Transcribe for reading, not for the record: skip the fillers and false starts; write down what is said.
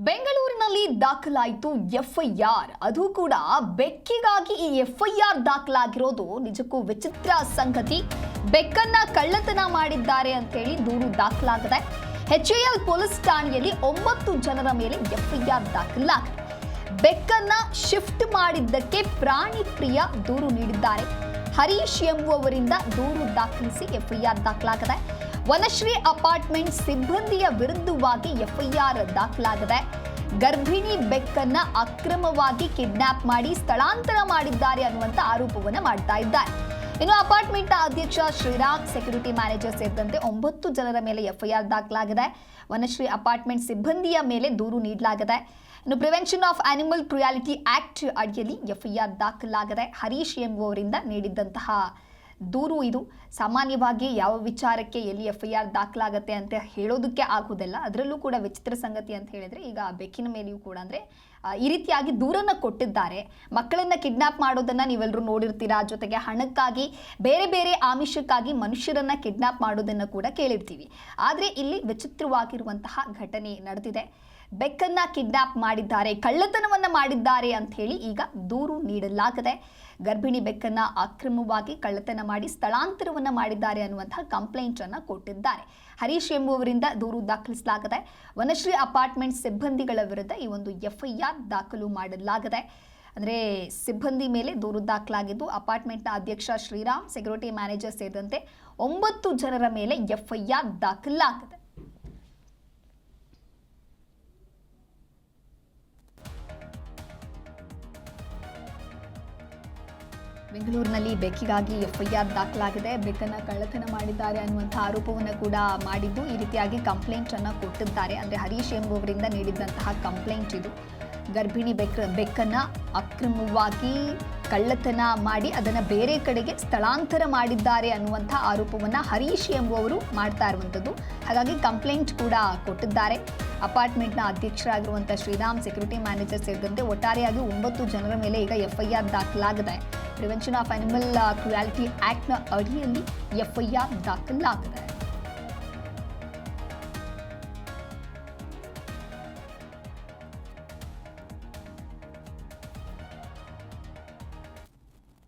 ಬೆಂಗಳೂರಿನಲ್ಲಿ ದಾಖಲಾಯಿತು ಎಫ್ಐಆರ್. ಅದು ಕೂಡ ಬೆಕ್ಕಿಗಾಗಿ ಈ ಎಫ್ಐಆರ್ ದಾಖಲಾಗಿರೋದು ನಿಜಕ್ಕೂ ವಿಚಿತ್ರ ಸಂಗತಿ. ಬೆಕ್ಕನ್ನ ಕಳ್ಳತನ ಮಾಡಿದ್ದಾರೆ ಅಂತೇಳಿ ದೂರು ದಾಖಲಾಗಿದೆ. HAL ಪೊಲೀಸ್ ಠಾಣೆಯಲ್ಲಿ 9 ಜನರ ಮೇಲೆ ಎಫ್ಐಆರ್ ದಾಖಲಾಗಿದೆ. ಬೆಕ್ಕನ್ನ ಶಿಫ್ಟ್ ಮಾಡಿದ್ದಕ್ಕೆ ಪ್ರಾಣಿ ಪ್ರಿಯ ದೂರು ನೀಡಿದ್ದಾರೆ. ಹರೀಶ್ ಎಂಬುವವರಿಂದ ದೂರು ದಾಖಲಿಸಿ ಎಫ್ಐಆರ್ ದಾಖಲಾಗಿದೆ. ವನಶ್ರೀ ಅಪಾರ್ಟ್ಮೆಂಟ್ ಸಿಬ್ಬಂದಿಯ ವಿರುದ್ಧವಾಗಿ ಎಫ್ಐಆರ್ ದಾಖಲಾಗಿದೆ. ಗರ್ಭಿಣಿ ಬೆಕ್ಕನ್ನ ಅಕ್ರಮವಾಗಿ ಕಿಡ್ನಾಪ್ ಮಾಡಿ ಸ್ಥಳಾಂತರ ಮಾಡಿದ್ದಾರೆ ಅನ್ನುವಂತ ಆರೋಪವನ್ನ ಮಾಡ್ತಾ ಇದ್ದಾರೆ. ಇನ್ನು ಅಪಾರ್ಟ್ಮೆಂಟ್ನ ಅಧ್ಯಕ್ಷ ಶ್ರೀರಾಮ್, ಸೆಕ್ಯೂರಿಟಿ ಮ್ಯಾನೇಜರ್ ಸೇರಿದಂತೆ 9 ಜನರ ಮೇಲೆ ಎಫ್ಐಆರ್ ದಾಖಲಾಗಿದೆ. ವನಶ್ರೀ ಅಪಾರ್ಟ್ಮೆಂಟ್ ಸಿಬ್ಬಂದಿಯ ಮೇಲೆ ದೂರು ನೀಡಲಾಗಿದೆ. ಇನ್ನು prevention of animal cruelty act ಅಡಿಯಲ್ಲಿ ಎಫ್ಐಆರ್ ದಾಖಲಾಗಿದೆ. ಹರೀಶ್ ಎಂಬುವವರಿಂದ ನೀಡಿದಂತಹ ದೂರು ಇದು. ಸಾಮಾನ್ಯವಾಗಿ ಯಾವ ವಿಚಾರಕ್ಕೆ ಎಲ್ಲಿ ಎಫ್ಐಆರ್ ದಾಖಲಾಗತ್ತೆ ಅಂತ ಹೇಳೋದಕ್ಕೆ ಆಗೋದಿಲ್ಲ. ಅದರಲ್ಲೂ ಕೂಡ ವಿಚಿತ್ರ ಸಂಗತಿ ಅಂತ ಹೇಳಿದ್ರೆ, ಈಗ ಬೆಕ್ಕಿನ ಮೇಲೆಯೂ ಕೂಡ ಅಂದರೆ ಈ ರೀತಿಯಾಗಿ ದೂರನ್ನು ಕೊಟ್ಟಿದ್ದಾರೆ. ಮಕ್ಕಳನ್ನ ಕಿಡ್ನಾಪ್ ಮಾಡೋದನ್ನ ನೀವೆಲ್ಲರೂ ನೋಡಿರ್ತೀರಾ. ಜೊತೆಗೆ ಹಣಕ್ಕಾಗಿ ಬೇರೆ ಬೇರೆ ಆಮಿಷಕ್ಕಾಗಿ ಮನುಷ್ಯರನ್ನ ಕಿಡ್ನಾಪ್ ಮಾಡೋದನ್ನು ಕೂಡ ಕೇಳಿರ್ತೀವಿ. ಆದರೆ ಇಲ್ಲಿ ವಿಚಿತ್ರವಾಗಿರುವಂತಹ ಘಟನೆ ನಡೆದಿದೆ. ಬೆಕ್ಕನ್ನ ಕಿಡ್ನಾಪ್ ಮಾಡಿದ್ದಾರೆ, ಕಳ್ಳತನವನ್ನ ಮಾಡಿದ್ದಾರೆ ಅಂತ ಹೇಳಿ ಈಗ ದೂರು ನೀಡಲಾಗಿದೆ. ಗರ್ಭಿಣಿ ಬೆಕ್ಕನ್ನ ಅಕ್ರಮವಾಗಿ ಕಳ್ಳತನ ಮಾಡಿ ಸ್ಥಳಾಂತರವನ್ನ ಮಾಡಿದ್ದಾರೆ ಅನ್ನುವಂತಹ ಕಂಪ್ಲೇಂಟ್ ಅನ್ನ ಕೊಟ್ಟಿದ್ದಾರೆ. ಹರೀಶ್ ಎಂಬುವರಿಂದ ದೂರು ದಾಖಲಿಸಲಾಗಿದೆ. ವನಶ್ರೀ ಅಪಾರ್ಟ್ಮೆಂಟ್ ಸಿಬ್ಬಂದಿಗಳ ವಿರುದ್ಧ ಈ ಒಂದು ಎಫ್ಐಆರ್ ದಾಖಲು ಮಾಡಲಾಗಿದೆ. ಅಂದರೆ ಸಿಬ್ಬಂದಿ ಮೇಲೆ ದೂರು ದಾಖಲಾಗಿದ್ದು, ಅಪಾರ್ಟ್ಮೆಂಟ್ನ ಅಧ್ಯಕ್ಷ ಶ್ರೀರಾಮ್, ಸೆಕ್ಯೂರಿಟಿ ಮ್ಯಾನೇಜರ್ ಸೇರಿದಂತೆ 9 ಜನರ ಮೇಲೆ ಎಫ್ಐಆರ್ ದಾಖಲಾಗಿದೆ. ಬೆಂಗಳೂರಿನಲ್ಲಿ ಬೆಕ್ಕಿಗಾಗಿ ಎಫ್ಐಆರ್ ದಾಖಲಾಗಿದೆ. ಬೆಕ್ಕನ್ನು ಕಳ್ಳತನ ಮಾಡಿದ್ದಾರೆ ಅನ್ನುವಂಥ ಆರೋಪವನ್ನು ಕೂಡ ಮಾಡಿದ್ದು, ಈ ರೀತಿಯಾಗಿ ಕಂಪ್ಲೇಂಟ್ ಅನ್ನು ಕೊಟ್ಟಿದ್ದಾರೆ. ಅಂದರೆ ಹರೀಶ್ ಎಂಬುವರಿಂದ ನೀಡಿದಂತಹ ಕಂಪ್ಲೇಂಟ್ ಇದು. ಗರ್ಭಿಣಿ ಬೆಕ್ಕನ್ನು ಅಕ್ರಮವಾಗಿ ಕಳ್ಳತನ ಮಾಡಿ ಅದನ್ನು ಬೇರೆ ಕಡೆಗೆ ಸ್ಥಳಾಂತರ ಮಾಡಿದ್ದಾರೆ ಅನ್ನುವಂಥ ಆರೋಪವನ್ನು ಹರೀಶ್ ಎಂಬುವವರು ಮಾಡ್ತಾ ಇರುವಂಥದ್ದು. ಹಾಗಾಗಿ ಕಂಪ್ಲೇಂಟ್ ಕೂಡ ಕೊಟ್ಟಿದ್ದಾರೆ. ಅಪಾರ್ಟ್ಮೆಂಟ್ನ ಅಧ್ಯಕ್ಷರಾಗಿರುವಂಥ ಶ್ರೀರಾಮ್, ಸೆಕ್ಯೂರಿಟಿ ಮ್ಯಾನೇಜರ್ ಸೇರಿದಂತೆ ಒಟ್ಟಾರೆಯಾಗಿ 9 ಜನರ ಮೇಲೆ ಈಗ ಎಫ್ಐಆರ್ ದಾಖಲಾಗಿದೆ. ಪ್ರಿವೆನ್ಷನ್ ಆಫ್ ಆನಿಮಲ್ ಕ್ರುಯಾಲಿಟಿ ಆಕ್ಟ್ನ ಅಡಿಯಲ್ಲಿ ಎಫ್ಐಆರ್ ದಾಖಲಾಗಿದೆ.